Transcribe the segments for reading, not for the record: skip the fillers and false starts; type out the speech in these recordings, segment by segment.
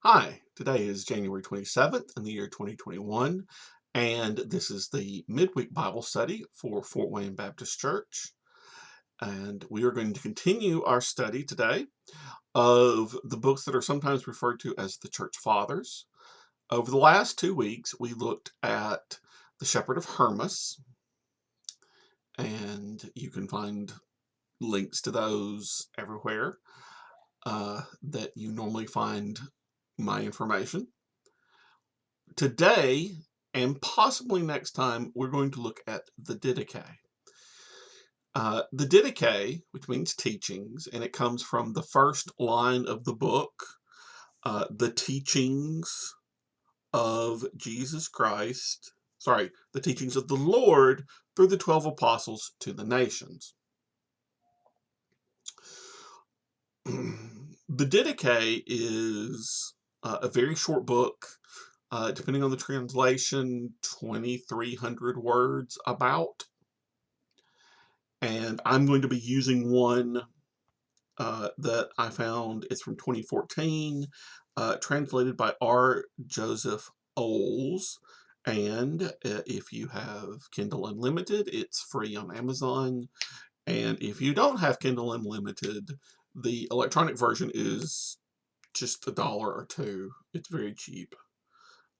Hi, today is January 27th in the year 2021, and this is the midweek Bible study for Fort Wayne Baptist Church. And we are going to continue our study today of the books that are sometimes referred to as the Church Fathers. Over the last 2 weeks, we looked at the Shepherd of Hermas, and you can find links to those everywhere that you normally find my information. Today, and possibly next time, we're going to look at the Didache. The Didache, which means teachings, and it comes from the first line of the book, the teachings of Jesus Christ, the teachings of the Lord through the 12 apostles to the nations. The Didache is a very short book. Depending on the translation, 2,300 words about. And I'm going to be using one that I found. It's from 2014, translated by R. Joseph Oles. And if you have Kindle Unlimited, it's free on Amazon. And if you don't have Kindle Unlimited, the electronic version is just $1 or $2. It's very cheap.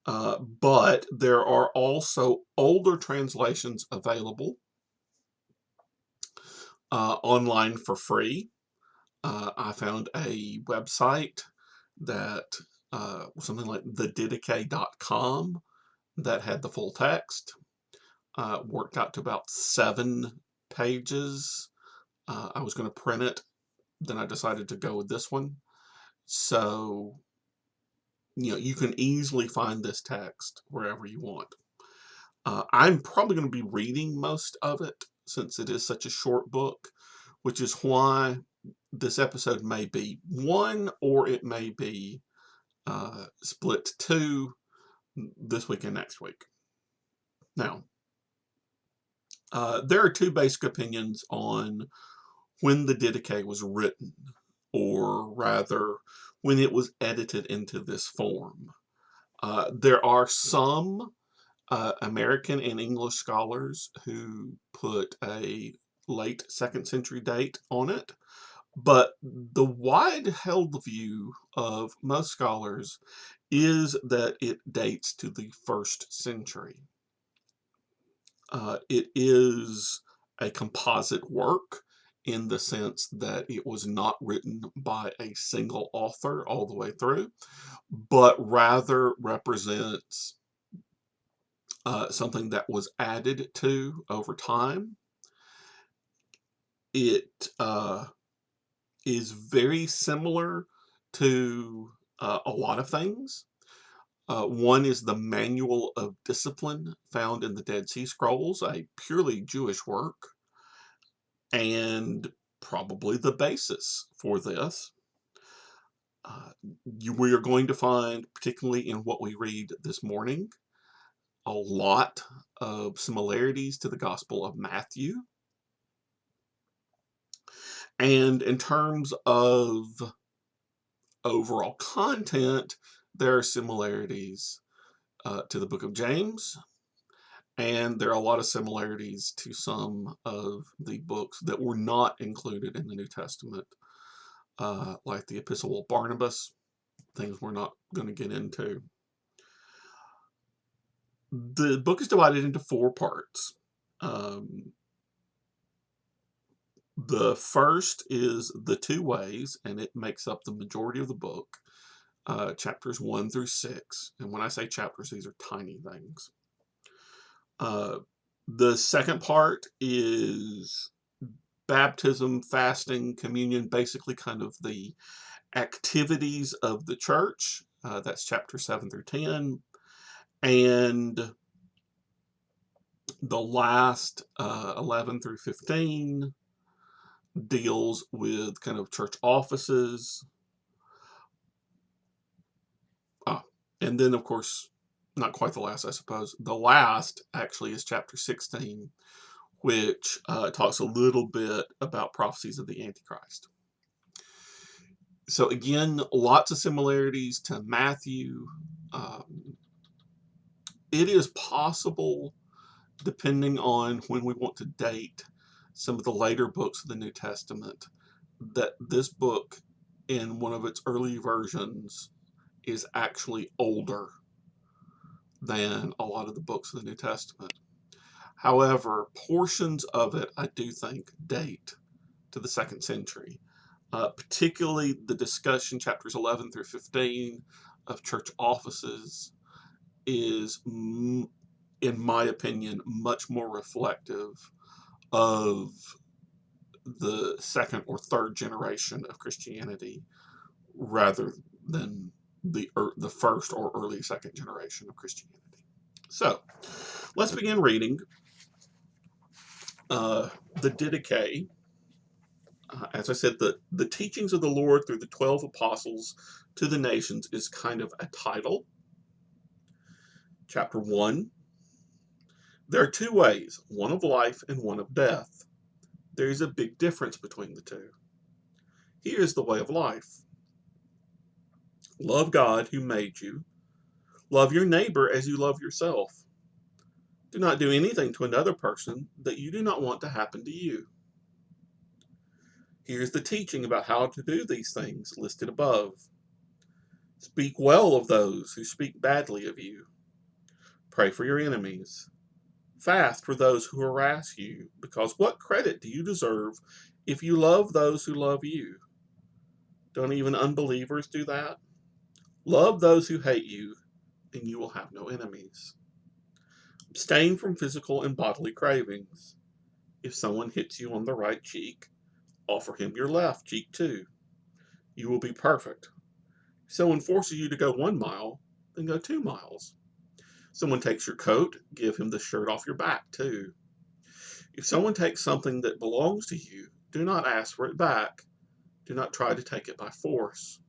But there are also older translations available online for free. I found a website that was something like thedidache.com that had the full text. Worked out to about 7 pages. I was going to print it, then I decided to go with this one. So, you can easily find this text wherever you want. I'm probably going to be reading most of it since it is such a short book, which is why this episode may be one or it may be split two this week and next week. Now, there are two basic opinions on when the Didache was written, or rather, when it was edited into this form. There are some American and English scholars who put a late 2nd century date on it, but the wide-held view of most scholars is that it dates to the 1st century. It is a composite work in the sense that it was not written by a single author all the way through, but rather represents something that was added to over time. It is very similar to a lot of things. One is the Manual of Discipline found in the Dead Sea Scrolls, a purely Jewish work, and probably the basis for this. We are going to find, particularly in what we read this morning, a lot of similarities to the Gospel of Matthew. And in terms of overall content, there are similarities to the book of James, and there are a lot of similarities to some of the books that were not included in the New Testament, like the Epistle of Barnabas, things we're not going to get into. The book is divided into 4 parts. The first is the 2 ways, and it makes up the majority of the book, chapters 1 through 6. And when I say chapters, these are tiny things. The second part is baptism, fasting, communion, basically kind of the activities of the church. That's chapter 7 through 10. And the last 11 through 15 deals with kind of church offices. And then, of course, not quite the last, I suppose. The last actually is chapter 16, which talks a little bit about prophecies of the Antichrist. So again, lots of similarities to Matthew. It is possible, depending on when we want to date some of the later books of the New Testament, that this book in one of its early versions is actually older than a lot of the books of the New Testament. However, portions of it I do think date to the 2nd century, particularly the discussion, chapters 11 through 15 of church offices, is, in my opinion, much more reflective of the 2nd or 3rd generation of Christianity rather than the 1st or early 2nd generation of Christianity. So, let's begin reading the Didache. As I said, the teachings of the Lord through the 12 apostles to the nations is kind of a title. Chapter 1. There are 2 ways, one of life and one of death. There is a big difference between the 2. Here is the way of life. Love God who made you. Love your neighbor as you love yourself. Do not do anything to another person that you do not want to happen to you. Here's the teaching about how to do these things listed above. Speak well of those who speak badly of you. Pray for your enemies. Fast for those who harass you, because what credit do you deserve if you love those who love you? Don't even unbelievers do that? Love those who hate you, and you will have no enemies. Abstain from physical and bodily cravings. If someone hits you on the right cheek, offer him your left cheek too. You will be perfect. If someone forces you to go 1 mile, then go 2 miles. Someone takes your coat, give him the shirt off your back too. If someone takes something that belongs to you, do not ask for it back. Do not try to take it by force.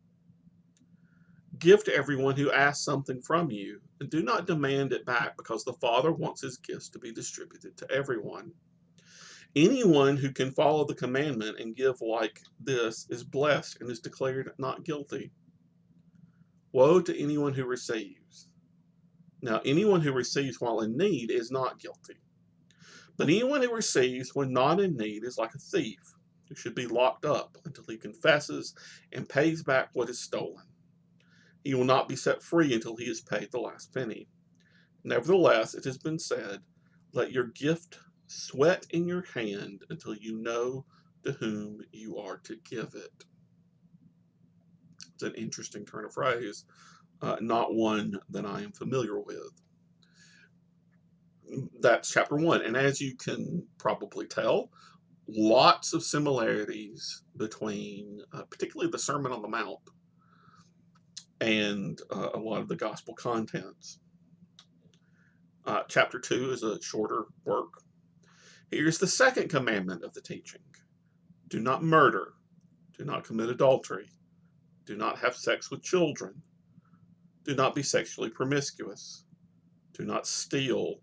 Give to everyone who asks something from you, and do not demand it back, because the Father wants his gifts to be distributed to everyone. Anyone who can follow the commandment and give like this is blessed and is declared not guilty. Woe to anyone who receives. Now, anyone who receives while in need is not guilty. But anyone who receives when not in need is like a thief, who should be locked up until he confesses and pays back what is stolen. He will not be set free until he has paid the last penny. Nevertheless, it has been said, let your gift sweat in your hand until you know to whom you are to give it. It's an interesting turn of phrase, not one that I am familiar with. That's chapter 1. And as you can probably tell, lots of similarities between particularly the Sermon on the Mount and a lot of the gospel contents. Chapter 2 is a shorter work. Here's the 2nd commandment of the teaching. Do not murder. Do not commit adultery. Do not have sex with children. Do not be sexually promiscuous. Do not steal.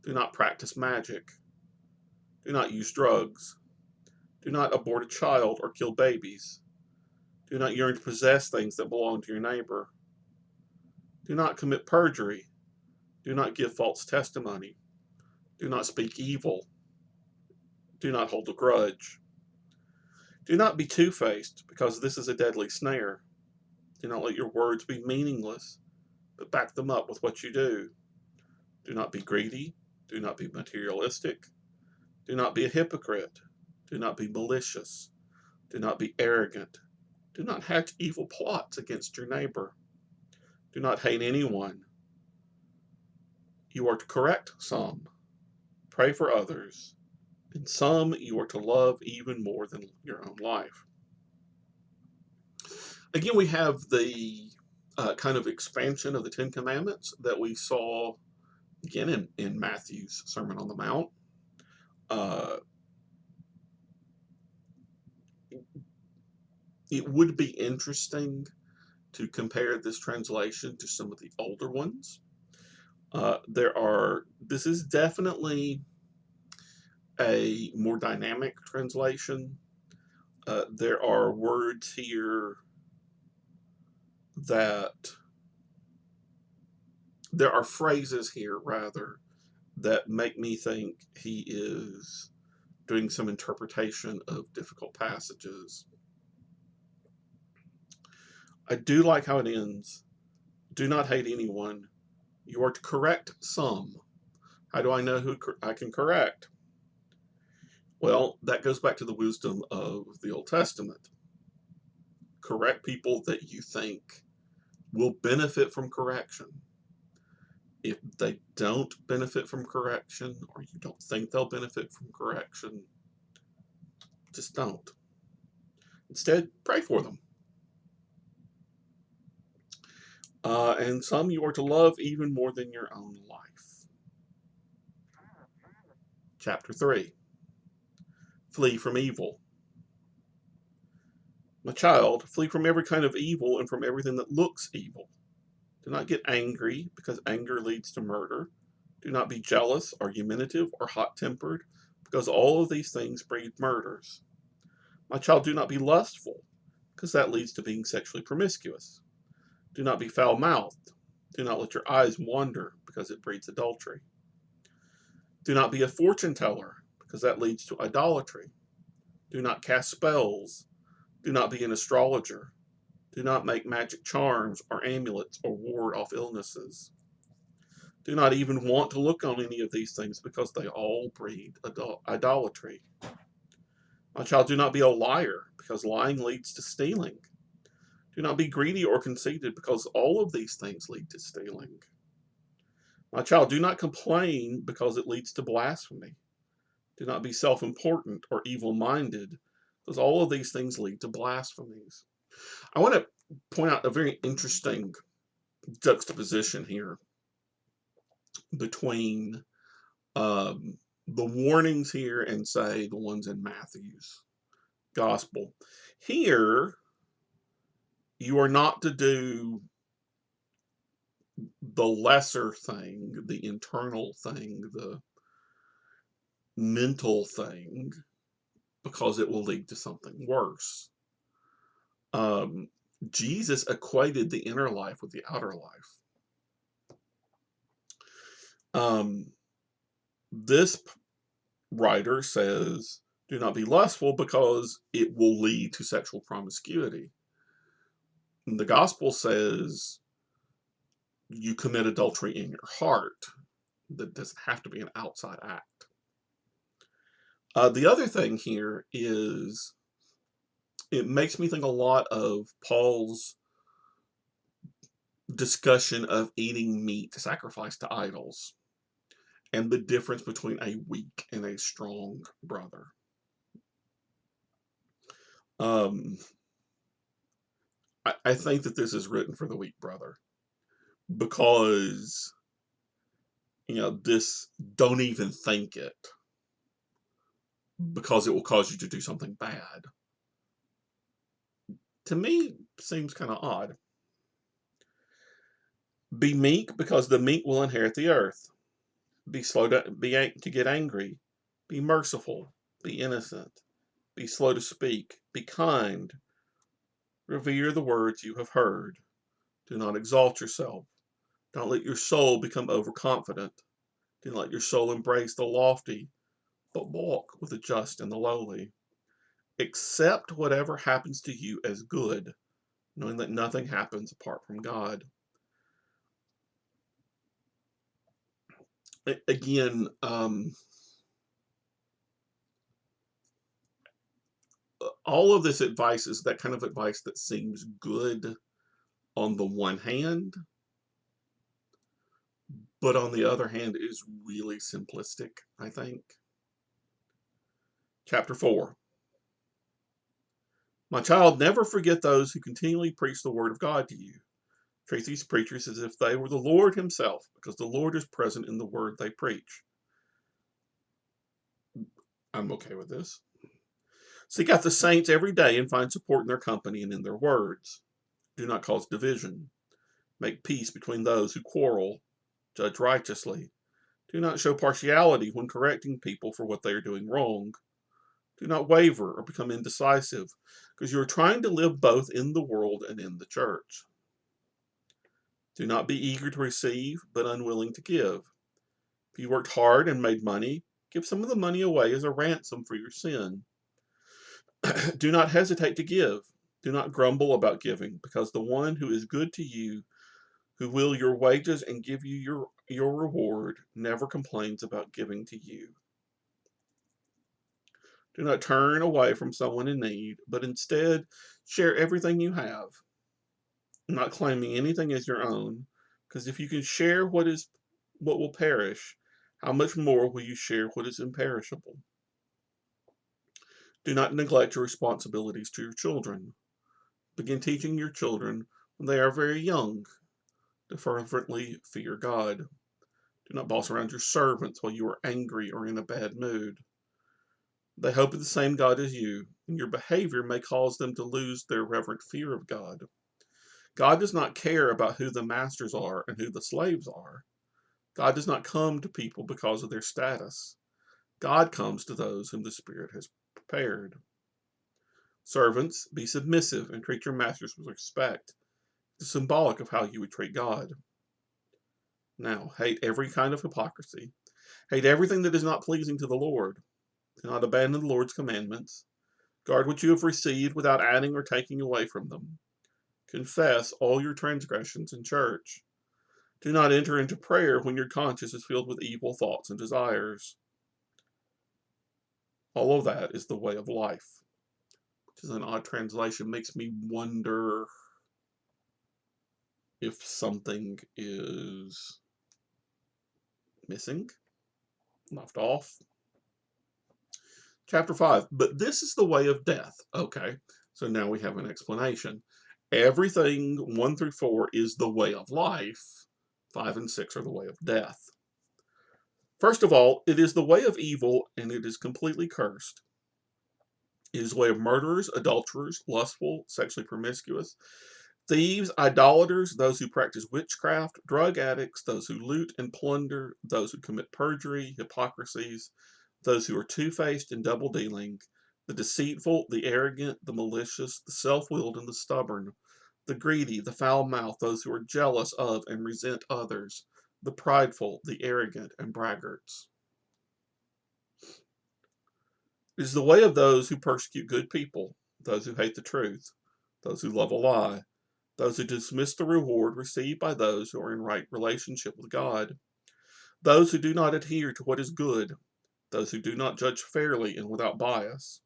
Do not practice magic. Do not use drugs. Do not abort a child or kill babies. Do not yearn to possess things that belong to your neighbor. Do not commit perjury. Do not give false testimony. Do not speak evil. Do not hold a grudge. Do not be two-faced, because this is a deadly snare. Do not let your words be meaningless, but back them up with what you do. Do not be greedy. Do not be materialistic. Do not be a hypocrite. Do not be malicious. Do not be arrogant. Do not hatch evil plots against your neighbor. Do not hate anyone. You are to correct some, pray for others, and some you are to love even more than your own life. Again, we have the kind of expansion of the 10 Commandments that we saw again in Matthew's Sermon on the Mount. It would be interesting to compare this translation to some of the older ones. This is definitely a more dynamic translation. There are words here that there are phrases here, rather, that make me think he is doing some interpretation of difficult passages. I do like how it ends. Do not hate anyone. You are to correct some. How do I know who I can correct? Well, that goes back to the wisdom of the Old Testament. Correct people that you think will benefit from correction. If they don't benefit from correction, or you don't think they'll benefit from correction, just don't. Instead, pray for them. And some you are to love even more than your own life. Chapter 3. Flee from evil. My child, flee from every kind of evil and from everything that looks evil. Do not get angry, because anger leads to murder. Do not be jealous, argumentative, or hot-tempered, because all of these things breed murders. My child, do not be lustful, because that leads to being sexually promiscuous. Do not be foul-mouthed. Do not let your eyes wander, because it breeds adultery. Do not be a fortune teller, because that leads to idolatry. Do not cast spells. Do not be an astrologer. Do not make magic charms or amulets or ward off illnesses. Do not even want to look on any of these things, because they all breed idolatry. My child, do not be a liar, because lying leads to stealing. Do not be greedy or conceited, because all of these things lead to stealing. My child, do not complain, because it leads to blasphemy. Do not be self-important or evil-minded, because all of these things lead to blasphemies. I want to point out a very interesting juxtaposition here between the warnings here and, say, the ones in Matthew's gospel. Here, you are not to do the lesser thing, the internal thing, the mental thing, because it will lead to something worse. Jesus equated the inner life with the outer life. This writer says, do not be lustful, because it will lead to sexual promiscuity. And the gospel says you commit adultery in your heart. That doesn't have to be an outside act. The other thing here is, it makes me think a lot of Paul's discussion of eating meat sacrificed to idols, and the difference between a weak and a strong brother. I think that this is written for the weak brother, because, this, don't even think it, because it will cause you to do something bad. To me, seems kind of odd. Be meek, because the meek will inherit the earth. Be slow to get angry. Be merciful. Be innocent. Be slow to speak. Be kind. Revere the words you have heard. Do not exalt yourself. Don't let your soul become overconfident. Do not let your soul embrace the lofty, but walk with the just and the lowly. Accept whatever happens to you as good, knowing that nothing happens apart from God. Again, all of this advice is that kind of advice that seems good on the one hand, but on the other hand is really simplistic, I think. Chapter 4. My child, never forget those who continually preach the word of God to you. Treat these preachers as if they were the Lord himself, because the Lord is present in the word they preach. I'm okay with this. Seek out the saints every day and find support in their company and in their words. Do not cause division. Make peace between those who quarrel. Judge righteously. Do not show partiality when correcting people for what they are doing wrong. Do not waver or become indecisive, because you are trying to live both in the world and in the church. Do not be eager to receive, but unwilling to give. If you worked hard and made money, give some of the money away as a ransom for your sin. Do not hesitate to give. Do not grumble about giving, because the one who is good to you, who will your wages and give you your reward, never complains about giving to you. Do not turn away from someone in need, but instead share everything you have, not claiming anything as your own, because if you can share what will perish, how much more will you share what is imperishable? Do not neglect your responsibilities to your children. Begin teaching your children when they are very young to fervently fear God. Do not boss around your servants while you are angry or in a bad mood. They hope in the same God as you, and your behavior may cause them to lose their reverent fear of God. God does not care about who the masters are and who the slaves are. God does not come to people because of their status. God comes to those whom the Spirit has prepared. Servants, be submissive and treat your masters with respect. It's symbolic of how you would treat God. Now, hate every kind of hypocrisy. Hate everything that is not pleasing to the Lord. Do not abandon the Lord's commandments. Guard what you have received without adding or taking away from them. Confess all your transgressions in church. Do not enter into prayer when your conscience is filled with evil thoughts and desires. All of that is the way of life, which is an odd translation. Makes me wonder if something is missing, left off. Chapter 5, but this is the way of death. Okay, so now we have an explanation. Everything 1 through 4 is the way of life. 5 and 6 are the way of death. First of all, it is the way of evil, and it is completely cursed. It is the way of murderers, adulterers, lustful, sexually promiscuous, thieves, idolaters, those who practice witchcraft, drug addicts, those who loot and plunder, those who commit perjury, hypocrisies, those who are two-faced and double-dealing, the deceitful, the arrogant, the malicious, the self-willed, and the stubborn, the greedy, the foul-mouthed, those who are jealous of and resent others, the prideful, the arrogant, and braggarts. It is the way of those who persecute good people, those who hate the truth, those who love a lie, those who dismiss the reward received by those who are in right relationship with God, those who do not adhere to what is good, those who do not judge fairly and without bias,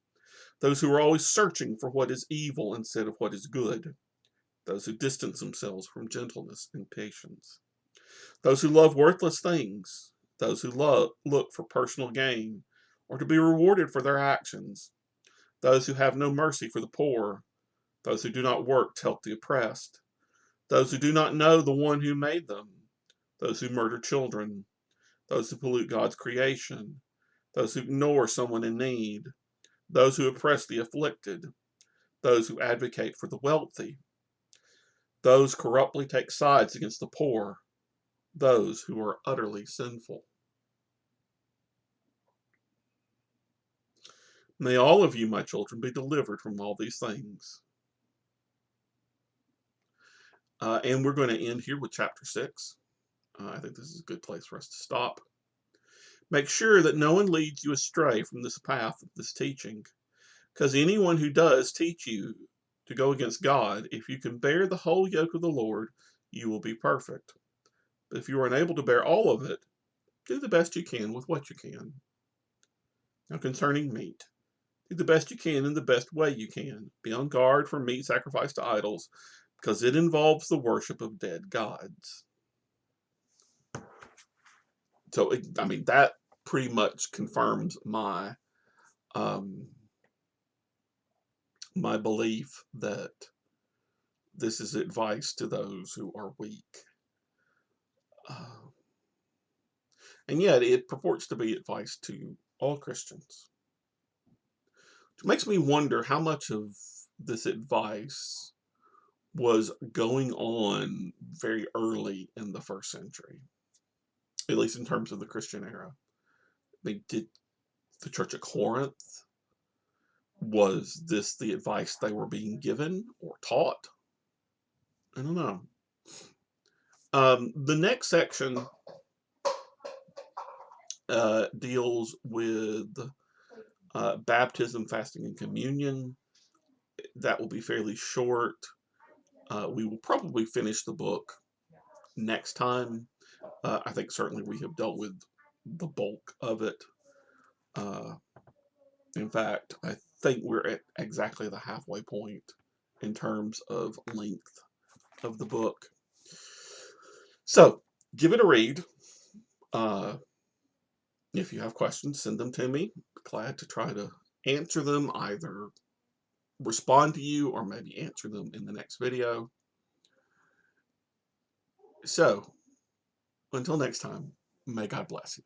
those who are always searching for what is evil instead of what is good, those who distance themselves from gentleness and patience, those who love worthless things, those who look for personal gain or to be rewarded for their actions, those who have no mercy for the poor, those who do not work to help the oppressed, those who do not know the one who made them, those who murder children, those who pollute God's creation, those who ignore someone in need, those who oppress the afflicted, those who advocate for the wealthy, those corruptly take sides against the poor, those who are utterly sinful. May all of you, my children, be delivered from all these things. And we're going to end here with chapter 6. I think this is a good place for us to stop. Make sure that no one leads you astray from this path of this teaching, because anyone who does teach you to go against God, if you can bear the whole yoke of the Lord, you will be perfect. But if you are unable to bear all of it, do the best you can with what you can. Now concerning meat, do the best you can in the best way you can. Be on guard for meat sacrificed to idols, because it involves the worship of dead gods. So, that pretty much confirms my my belief that this is advice to those who are weak. And yet it purports to be advice to all Christians. Which makes me wonder how much of this advice was going on very early in the first century, at least in terms of the Christian era. Did the Church of Corinth, was this the advice they were being given or taught? I don't know. The next section deals with baptism, fasting, and communion. That will be fairly short. We will probably finish the book next time. I think certainly we have dealt with the bulk of it. Uh, in fact, I think we're at exactly the halfway point in terms of length of the book. So, give it a read. Uh, if you have questions, send them to me. Glad to try to answer them, either respond to you or maybe answer them in the next video. So, until next time, may God bless you.